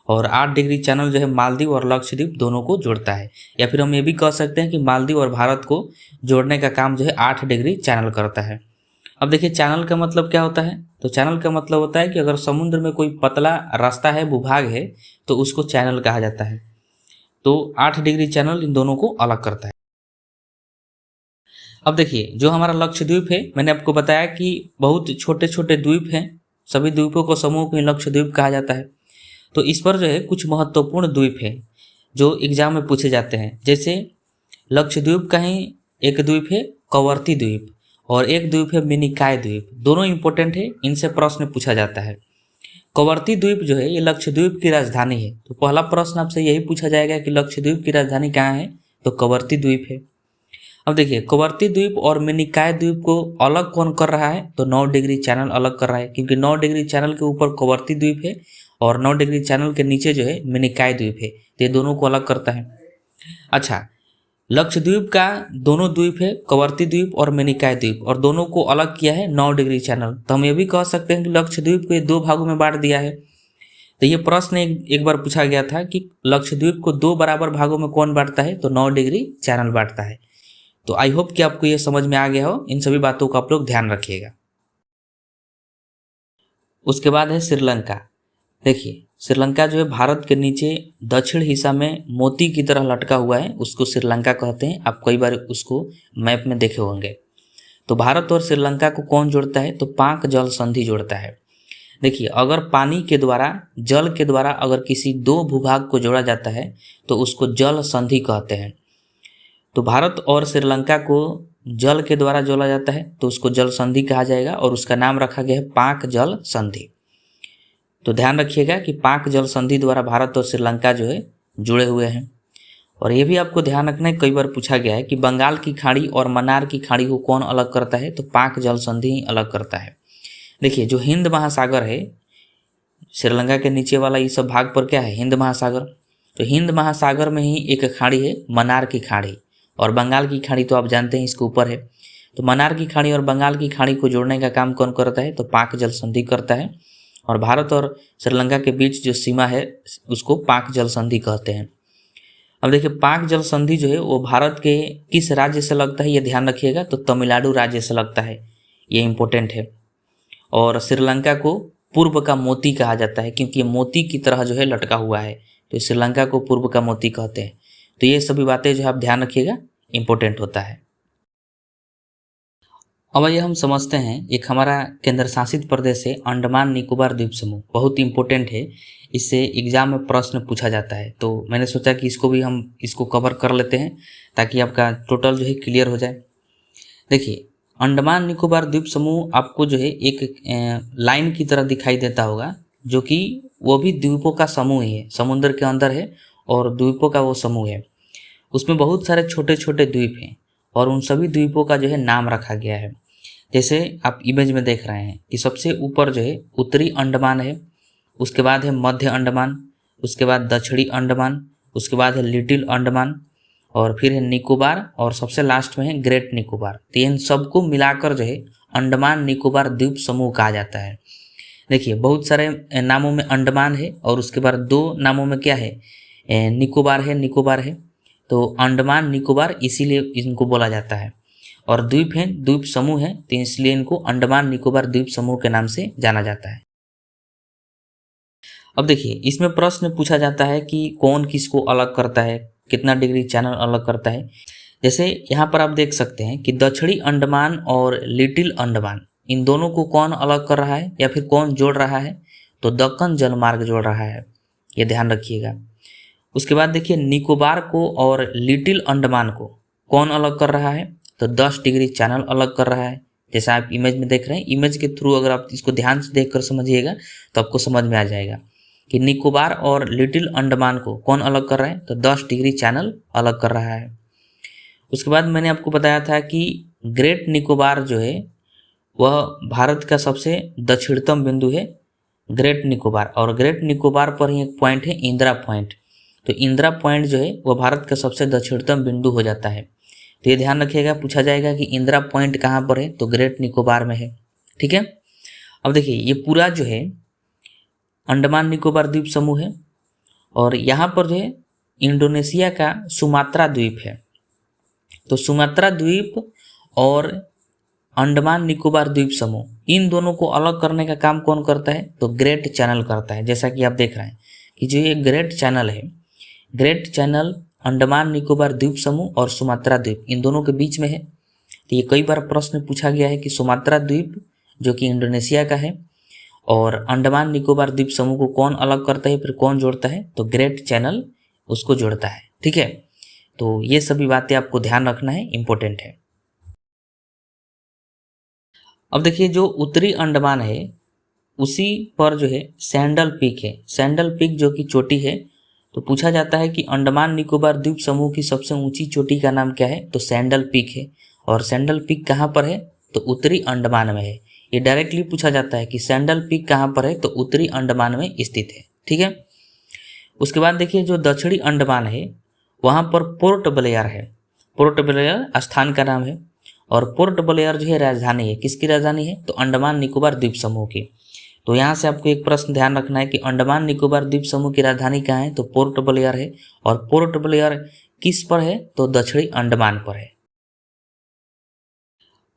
और 8 डिग्री चैनल जो है मालदीव और लक्षद्वीप दोनों को जोड़ता है। या फिर हम ये भी कह सकते हैं कि मालदीव और भारत को जोड़ने का काम जो है 8 डिग्री चैनल करता है। अब देखिए, चैनल का मतलब क्या होता है। तो चैनल का मतलब होता है कि अगर समुद्र में कोई पतला रास्ता है, भूभाग है, तो उसको चैनल कहा जाता है। तो 8 डिग्री चैनल इन दोनों को अलग करता है। अब देखिए, जो हमारा लक्षद्वीप है, मैंने आपको बताया कि बहुत छोटे छोटे द्वीप हैं, सभी द्वीपों को समूह को लक्षद्वीप कहा जाता है। तो इस पर जो है कुछ महत्वपूर्ण द्वीप हैं जो एग्जाम में पूछे जाते हैं। जैसे लक्षद्वीप का ही एक द्वीप है कवरती द्वीप, और एक द्वीप है मिनिकॉय द्वीप। दोनों इंपॉर्टेंट है, इनसे प्रश्न पूछा जाता है। कवरती द्वीप जो है ये लक्षद्वीप की राजधानी है। तो पहला प्रश्न आपसे यही पूछा जाएगा कि लक्षद्वीप की राजधानी कहाँ है, तो कवरती द्वीप है। अब देखिए, कवरती द्वीप और मिनिकॉय द्वीप को अलग कौन कर रहा है, तो 9 डिग्री चैनल अलग कर रहा है, क्योंकि 9 डिग्री चैनल के ऊपर कवरती द्वीप है और 9 डिग्री चैनल के नीचे जो है मिनिकॉय द्वीप है। तो ये दोनों को अलग करता है। अच्छा, लक्षद्वीप का दोनों द्वीप है, कवरती द्वीप और मिनिकॉय द्वीप, और दोनों को अलग किया है 9 डिग्री चैनल। तो हम ये भी कह सकते हैं कि लक्षद्वीप को 2 भागों में बांट दिया है। तो ये प्रश्न एक बार पूछा गया था कि लक्षद्वीप को 2 बराबर भागों में कौन बांटता है, तो 9 डिग्री चैनल बांटता है। तो आई होप कि आपको ये समझ में आ गया हो। इन सभी बातों का आप लोग ध्यान रखिएगा। उसके बाद है श्रीलंका। देखिए, श्रीलंका जो है भारत के नीचे दक्षिण हिस्सा में मोती की तरह लटका हुआ है, उसको श्रीलंका कहते हैं। आप कई बार उसको मैप में देखे होंगे। तो भारत और श्रीलंका को कौन जोड़ता है, तो पाक जल संधि जोड़ता है। देखिए, अगर पानी के द्वारा, जल के द्वारा अगर किसी दो भूभाग को जोड़ा जाता है तो उसको जल संधि कहते हैं। तो भारत और श्रीलंका को जल के द्वारा जोड़ा जाता है तो उसको जल संधि कहा जाएगा और उसका नाम रखा गया है पाक जल संधि। तो ध्यान रखिएगा कि पाक जल संधि द्वारा भारत और श्रीलंका जो है जुड़े हुए हैं। और ये भी आपको ध्यान रखना है, कई बार पूछा गया है कि बंगाल की खाड़ी और मन्नार की खाड़ी को कौन अलग करता है, तो पाक जल संधि ही अलग करता है। देखिए, जो हिंद महासागर है, श्रीलंका के नीचे वाला ये सब भाग पर क्या है, हिंद महासागर। तो हिंद महासागर में ही एक खाड़ी है मन्नार की खाड़ी, और बंगाल की खाड़ी तो आप जानते हैं इसके ऊपर है। तो मन्नार की खाड़ी और बंगाल की खाड़ी को जोड़ने का काम कौन करता है, तो पाक जल संधि करता है। और भारत और श्रीलंका के बीच जो सीमा है उसको पाक जल संधि कहते हैं। अब देखिए, पाक जल संधि जो है वो भारत के किस राज्य से लगता है, ये ध्यान रखिएगा, तो तमिलनाडु राज्य से लगता है, ये इंपॉर्टेंट है। और श्रीलंका को पूर्व का मोती कहा जाता है क्योंकि ये मोती की तरह जो है लटका हुआ है, तो श्रीलंका को पूर्व का मोती कहते हैं। तो ये सभी बातें जो आप ध्यान रखिएगा, इंपॉर्टेंट होता है। अब ये हम समझते हैं, एक हमारा केंद्र शासित प्रदेश है अंडमान निकोबार द्वीप समूह, बहुत इंपॉर्टेंट है, इससे एग्जाम में प्रश्न पूछा जाता है। तो मैंने सोचा कि इसको भी हम इसको कवर कर लेते हैं ताकि आपका टोटल जो है क्लियर हो जाए। देखिए, अंडमान निकोबार द्वीप समूह आपको जो है एक लाइन की तरह दिखाई देता होगा, जो कि वो भी द्वीपों का समूह ही है, समुद्र के अंदर है और द्वीपों का वो समूह है। उसमें बहुत सारे छोटे छोटे द्वीप हैं और उन सभी द्वीपों का जो है नाम रखा गया है। जैसे आप इमेज में देख रहे हैं कि सबसे ऊपर जो है उत्तरी अंडमान है, उसके बाद है मध्य अंडमान, उसके बाद दक्षिणी अंडमान, उसके बाद है लिटिल अंडमान, और फिर है निकोबार, और सबसे लास्ट में है ग्रेट निकोबार। तो इन सबको मिलाकर जो है अंडमान निकोबार द्वीप समूह कहा जाता है। देखिए, बहुत सारे नामों में अंडमान है और उसके बाद दो नामों में क्या है, निकोबार है। तो अंडमान निकोबार इसीलिए इनको बोला जाता है। और द्वीप हैं, द्वीप समूह है, तो इसलिए इनको अंडमान निकोबार द्वीप समूह के नाम से जाना जाता है। अब देखिए, इसमें प्रश्न पूछा जाता है कि कौन किसको अलग करता है, कितना डिग्री चैनल अलग करता है। जैसे यहाँ पर आप देख सकते हैं कि दक्षिणी अंडमान और लिटिल अंडमान, इन दोनों को कौन अलग कर रहा है या फिर कौन जोड़ रहा है, तो दक्कन जलमार्ग जोड़ रहा है, ये ध्यान रखिएगा। उसके बाद देखिए, निकोबार को और लिटिल अंडमान को कौन अलग कर रहा है, तो 10 डिग्री चैनल अलग कर रहा है। जैसा आप इमेज में देख रहे हैं, इमेज के थ्रू अगर आप इसको ध्यान से देखकर समझिएगा तो आपको समझ में आ जाएगा कि निकोबार और लिटिल अंडमान को कौन अलग कर रहा है, तो 10 डिग्री चैनल अलग कर रहा है। उसके बाद मैंने आपको बताया था कि ग्रेट निकोबार जो है वह भारत का सबसे दक्षिणतम बिंदु है, ग्रेट निकोबार। और ग्रेट निकोबार पर ही एक पॉइंट है इंदिरा पॉइंट, तो इंदिरा पॉइंट जो है वह भारत का सबसे दक्षिणतम बिंदु हो जाता है। तो ये ध्यान रखिएगा, पूछा जाएगा कि इंदिरा पॉइंट कहाँ पर है, तो ग्रेट निकोबार में है। ठीक है। अब देखिए, ये पूरा जो है अंडमान निकोबार द्वीप समूह है और यहाँ पर जो है इंडोनेशिया का सुमात्रा द्वीप है। तो सुमात्रा द्वीप और अंडमान निकोबार द्वीप समूह, इन दोनों को अलग करने का काम कौन करता है, तो ग्रेट चैनल करता है। जैसा कि आप देख रहे हैं कि जो ये ग्रेट चैनल है, ग्रेट चैनल अंडमान निकोबार द्वीप समूह और सुमात्रा द्वीप, इन दोनों के बीच में है। तो ये कई बार प्रश्न पूछा गया है कि सुमात्रा द्वीप जो कि इंडोनेशिया का है और अंडमान निकोबार द्वीप समूह को कौन अलग करता है, फिर कौन जोड़ता है, तो ग्रेट चैनल उसको जोड़ता है। ठीक है। तो ये सभी बातें आपको ध्यान रखना है, इंपॉर्टेंट है। अब देखिए, जो उत्तरी अंडमान है उसी पर जो है सैंडल पीक है, सैंडल पीक जो कि चोटी है। तो पूछा जाता है कि अंडमान निकोबार द्वीप समूह की सबसे ऊंची चोटी का नाम क्या है, तो सैंडल पीक है। और सैंडल पीक कहाँ पर है, तो उत्तरी अंडमान में है। ये डायरेक्टली पूछा जाता है कि सैंडल पीक कहाँ पर है, तो उत्तरी अंडमान में स्थित है। ठीक है। उसके बाद देखिए, जो दक्षिणी अंडमान है वहाँ पर पोर्ट ब्लेयर है, पोर्ट ब्लेयर स्थान का नाम है। और पोर्ट ब्लेयर जो है राजधानी है, किसकी राजधानी है, तो अंडमान निकोबार द्वीप समूह की। तो यहाँ से आपको एक प्रश्न ध्यान रखना है कि अंडमान निकोबार द्वीप समूह की राजधानी कहाँ है, तो पोर्ट ब्लेयर है। और पोर्ट ब्लेयर किस पर है, तो दक्षिणी अंडमान पर है।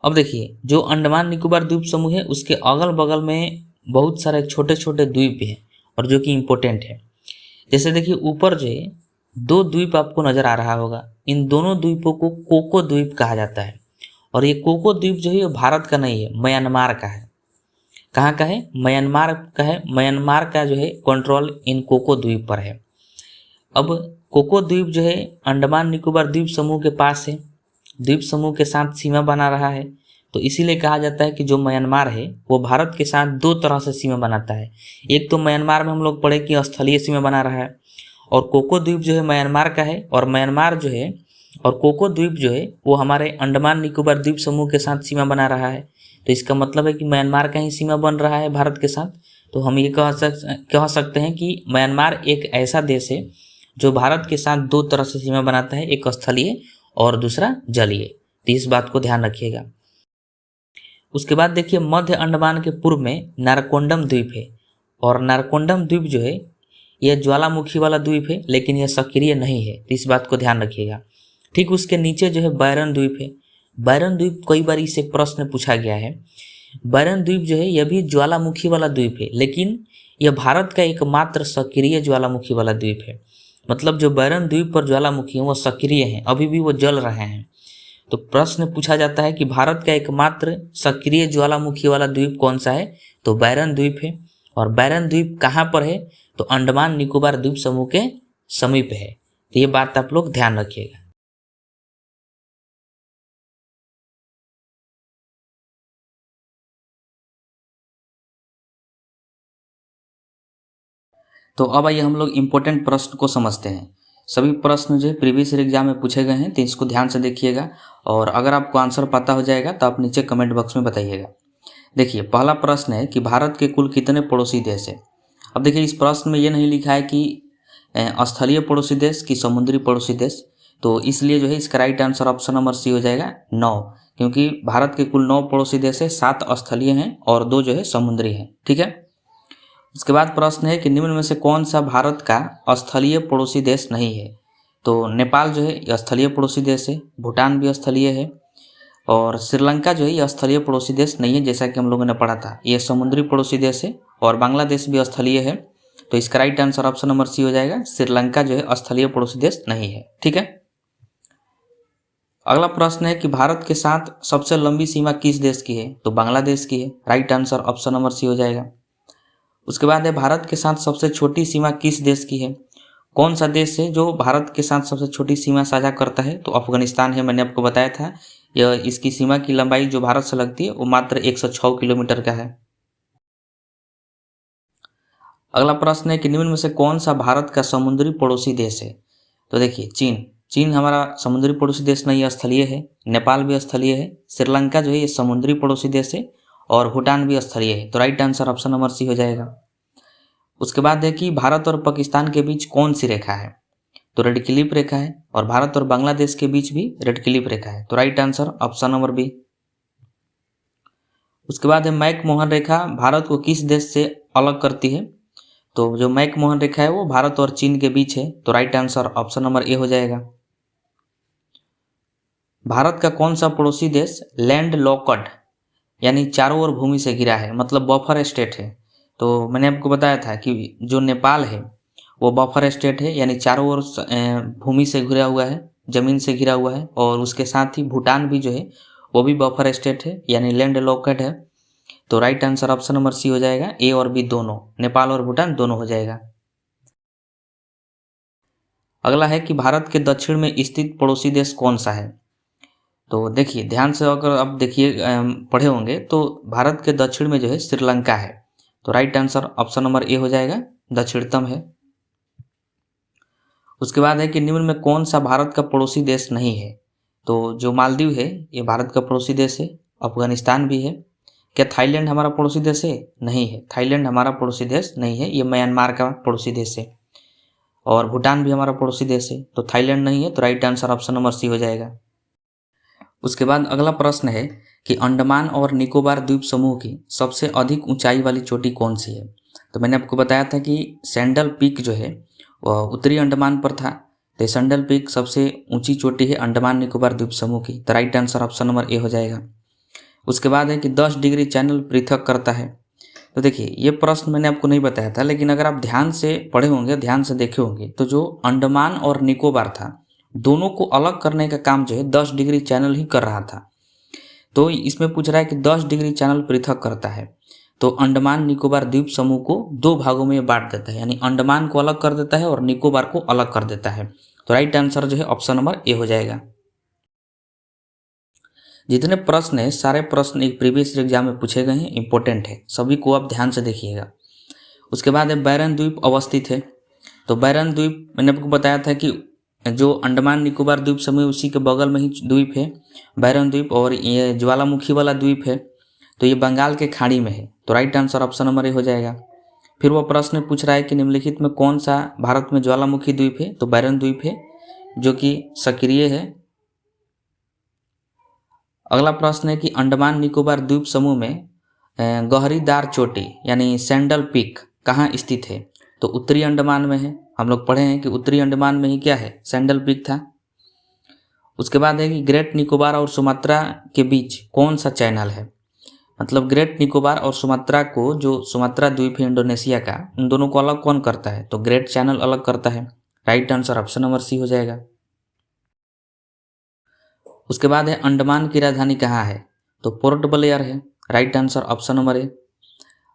अब देखिए, जो अंडमान निकोबार द्वीप समूह है उसके अगल बगल में बहुत सारे छोटे छोटे द्वीप हैं और जो कि इम्पोर्टेंट है। जैसे देखिए, ऊपर जो है 2 द्वीप आपको नजर आ रहा होगा, इन दोनों द्वीपों को कोको द्वीप कहा जाता है। और ये कोको द्वीप जो है भारत का नहीं है, म्यांमार का है। कहाँ का है? म्यांमार का है। म्यांमार का जो है कंट्रोल इन कोको द्वीप पर है। अब कोको द्वीप जो है अंडमान निकोबार द्वीप समूह के पास है, द्वीप समूह के साथ सीमा बना रहा है। तो इसीलिए कहा जाता है कि जो म्यांमार है वो भारत के साथ दो तरह से सीमा बनाता है। एक तो म्यांमार में हम लोग पढ़े कि स्थलीय सीमा बना रहा है, और कोको द्वीप जो है म्यांमार का है, और म्यांमार जो है और कोको द्वीप जो है वो हमारे अंडमान निकोबार द्वीप समूह के साथ सीमा बना रहा है। तो इसका मतलब है कि म्यांमार का ही सीमा बन रहा है भारत के साथ। तो हम ये कह सकते हैं कि म्यांमार एक ऐसा देश है जो भारत के साथ दो तरह से सीमा बनाता है, एक स्थलीय और दूसरा जलीय। तो इस बात को ध्यान रखिएगा। उसके बाद देखिए मध्य अंडमान के पूर्व में नारकोंडम द्वीप है, और नारकोंडम द्वीप जो है यह ज्वालामुखी वाला द्वीप है, लेकिन यह सक्रिय नहीं है। तो इस बात को ध्यान रखिएगा। ठीक उसके नीचे जो है बैरन द्वीप है। बैरन द्वीप कई बार इसे प्रश्न पूछा गया है। बैरन द्वीप जो है यह भी ज्वालामुखी वाला द्वीप है, लेकिन यह भारत का एकमात्र सक्रिय ज्वालामुखी वाला द्वीप है। मतलब जो बैरन द्वीप पर ज्वालामुखी है वो सक्रिय हैं, अभी भी वो जल रहे हैं। तो प्रश्न पूछा जाता है कि भारत का एकमात्र सक्रिय ज्वालामुखी वाला द्वीप कौन सा है? तो बैरन द्वीप है। और बैरन द्वीप कहाँ पर है? तो अंडमान निकोबार द्वीप समूह के समीप है। तो ये बात आप लोग ध्यान रखिएगा। तो अब आइए हम लोग इम्पोर्टेंट प्रश्न को समझते हैं। सभी प्रश्न जो है प्रीवियस ईयर एग्जाम में पूछे गए हैं, तो इसको ध्यान से देखिएगा, और अगर आपको आंसर पता हो जाएगा तो आप नीचे कमेंट बॉक्स में बताइएगा। देखिए पहला प्रश्न है कि भारत के कुल कितने पड़ोसी देश है। अब देखिए इस प्रश्न में ये नहीं लिखा है कि स्थलीय पड़ोसी देश कि समुद्री पड़ोसी देश, तो इसलिए जो है इसका right answer option number C हो जाएगा 9, क्योंकि भारत के कुल 9 पड़ोसी देश है, 7 स्थलीय हैं और 2 जो है समुद्री हैं। ठीक है। इसके बाद प्रश्न है कि निम्न में से कौन सा भारत का स्थलीय पड़ोसी देश नहीं है। तो नेपाल जो है स्थलीय पड़ोसी देश है, भूटान भी स्थलीय है, और श्रीलंका जो है ये स्थलीय पड़ोसी देश नहीं है, जैसा कि हम लोगों ने पढ़ा था। ये समुद्री पड़ोसी देश है, और बांग्लादेश भी स्थलीय है। तो इसका right answer option number C हो जाएगा, श्रीलंका जो है स्थलीय पड़ोसी देश नहीं है। ठीक है। अगला प्रश्न है कि भारत के साथ सबसे लंबी सीमा किस देश की है। तो बांग्लादेश की है। Right answer option number C हो जाएगा। उसके बाद है भारत के साथ सबसे छोटी सीमा किस देश की है। कौन सा देश है जो भारत के साथ सबसे छोटी सीमा साझा करता है। तो अफगानिस्तान है, मैंने आपको बताया था। यह इसकी सीमा की लंबाई जो भारत से लगती है वो मात्र 106 किलोमीटर का है। अगला प्रश्न है कि निम्न में से कौन सा भारत का समुद्री पड़ोसी देश है। तो देखिए चीन हमारा समुद्री पड़ोसी देश नहीं है, स्थलीय है। नेपाल भी स्थलीय है। श्रीलंका जो है ये समुद्री पड़ोसी देश है, और भूटान भी स्थलीय है। तो right answer option number C हो जाएगा। उसके बाद है कि भारत और पाकिस्तान के बीच कौन सी रेखा है। तो रेड क्लिफ रेखा है, और भारत और बांग्लादेश के बीच भी रेड क्लिफ रेखा है। तो right answer option number B. उसके बाद है मैक-मोहन रेखा भारत को किस देश से अलग करती है। तो जो मैक-मोहन रेखा है वो भारत और चीन के बीच है। तो right answer option number A हो जाएगा। भारत का कौन सा पड़ोसी देश लैंड लॉकड यानी चारों ओर भूमि से घिरा है, मतलब बफर स्टेट है। तो मैंने आपको बताया था कि जो नेपाल है वो बफर स्टेट है, यानी चारों ओर भूमि से घिरा हुआ है, जमीन से घिरा हुआ है। और उसके साथ ही भूटान भी जो है वो भी बफर स्टेट है, यानी लैंड लॉकेड है। तो right answer option number C हो जाएगा, ए और बी दोनों, नेपाल और भूटान दोनों हो जाएगा। अगला है कि भारत के दक्षिण में स्थित पड़ोसी देश कौन सा है। तो देखिए ध्यान से अगर आप देखिए पढ़े होंगे तो भारत के दक्षिण में जो है श्रीलंका है। तो right answer option number A हो जाएगा, दक्षिणतम है। उसके बाद है कि निम्न में कौन सा भारत का पड़ोसी देश नहीं है। तो जो मालदीव है ये भारत का पड़ोसी देश है। अफगानिस्तान भी है। क्या थाईलैंड हमारा पड़ोसी देश है? नहीं है, थाईलैंड हमारा पड़ोसी देश नहीं है, ये म्यांमार का पड़ोसी देश है। और भूटान भी हमारा पड़ोसी देश है। तो थाईलैंड नहीं है। तो right answer option number C हो जाएगा। उसके बाद अगला प्रश्न है कि अंडमान और निकोबार द्वीप समूह की सबसे अधिक ऊंचाई वाली चोटी कौन सी है। तो मैंने आपको बताया था कि सैंडल पीक जो है वह उत्तरी अंडमान पर था। तो सैंडल पीक सबसे ऊंची चोटी है अंडमान निकोबार द्वीप समूह की। तो right answer option number A हो जाएगा। उसके बाद है कि 10 डिग्री चैनल पृथक करता है। तो देखिए ये प्रश्न मैंने आपको नहीं बताया था, लेकिन अगर आप ध्यान से पढ़े होंगे, ध्यान से देखे होंगे, तो जो अंडमान और निकोबार था दोनों को अलग करने का काम जो है 10 डिग्री चैनल ही कर रहा था। तो इसमें पूछ रहा है कि 10 डिग्री चैनल पृथक करता है। तो अंडमान निकोबार द्वीप समूह को 2 भागों में बांट देता है, यानी अंडमान को अलग कर देता है और निकोबार को अलग कर देता है। तो राइट आंसर जो है ऑप्शन नंबर ए हो जाएगा। जितने प्रश्न है सारे प्रश्न एक प्रीवियस एग्जाम में पूछे गए हैं, इंपॉर्टेंट है, सभी को आप ध्यान से देखिएगा। उसके बाद है बैरन द्वीप अवस्थित है। तो बैरन द्वीप मैंने आपको बताया था कि जो अंडमान निकोबार द्वीप समूह उसी के बगल में ही द्वीप है बैरन द्वीप, और ये ज्वालामुखी वाला द्वीप है तो ये बंगाल के खाड़ी में है। तो right answer option number A हो जाएगा। फिर वो प्रश्न पूछ रहा है कि निम्नलिखित में कौन सा भारत में ज्वालामुखी द्वीप है, तो बैरन द्वीप है जो कि सक्रिय है। अगला प्रश्न है कि अंडमान निकोबार द्वीप समूह में गहरीदार चोटी यानी सैंडल पीक कहाँ स्थित है, तो उत्तरी अंडमान में है। हम लोग पढ़े हैं कि उत्तरी अंडमान में ही क्या है, सैंडल पीक था। उसके बाद है कि ग्रेट निकोबार और सुमात्रा के बीच कौन सा चैनल है, मतलब ग्रेट निकोबार और सुमात्रा को, जो सुमात्रा द्वीप है इंडोनेशिया का, उन दोनों को अलग कौन करता है, तो ग्रेट चैनल अलग करता है। Right answer option number C हो जाएगा। उसके बाद है अंडमान की राजधानी कहाँ है, तो पोर्ट ब्लेयर है। Right answer option number A.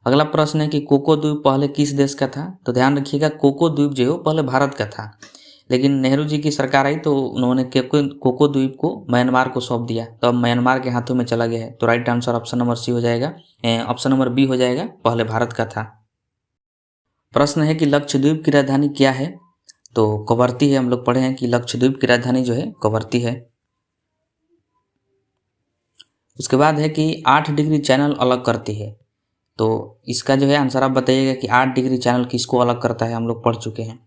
अगला प्रश्न है कि कोको द्वीप पहले किस देश का था, तो ध्यान रखिएगा कोको द्वीप जो है पहले भारत का था, लेकिन नेहरू जी की सरकार आई तो उन्होंने कोको द्वीप को म्यांमार को सौंप दिया, तो अब म्यांमार के हाथों में चला गया है। तो right answer option number C हो जाएगा, ऑप्शन नंबर बी हो जाएगा, पहले भारत का था। प्रश्न है कि लक्षद्वीप की राजधानी क्या है, तो कवरत्ती है। हम लोग पढ़े हैं कि लक्षद्वीप की राजधानी जो है कवरत्ती है। उसके बाद है कि 8 डिग्री चैनल अलग करती है, तो इसका जो है आंसर आप बताइएगा कि 8 डिग्री चैनल किसको अलग करता है, हम लोग पढ़ चुके हैं।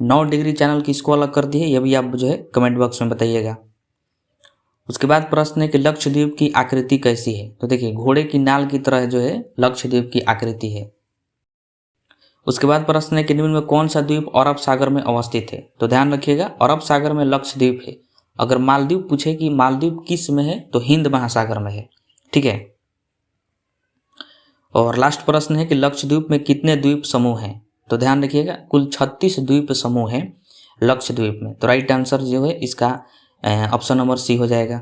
9 डिग्री चैनल किसको अलग करती है, यह भी आप जो है कमेंट बॉक्स में बताइएगा। उसके बाद प्रश्न है कि लक्षद्वीप की आकृति कैसी है, तो देखिए घोड़े की नाल की तरह जो है लक्षद्वीप की आकृति है। उसके बाद प्रश्न है कि निम्न में कौन सा द्वीप अरब सागर में अवस्थित है, तो ध्यान रखिएगा अरब सागर में लक्षद्वीप है। अगर मालदीव पूछे कि मालदीव किस में है, तो हिंद महासागर में है, ठीक है। और लास्ट प्रश्न है कि लक्षद्वीप में कितने द्वीप समूह हैं, तो ध्यान रखिएगा कुल 36 द्वीप समूह हैं लक्षद्वीप में। तो राइट आंसर जो है इसका ऑप्शन नंबर सी हो जाएगा।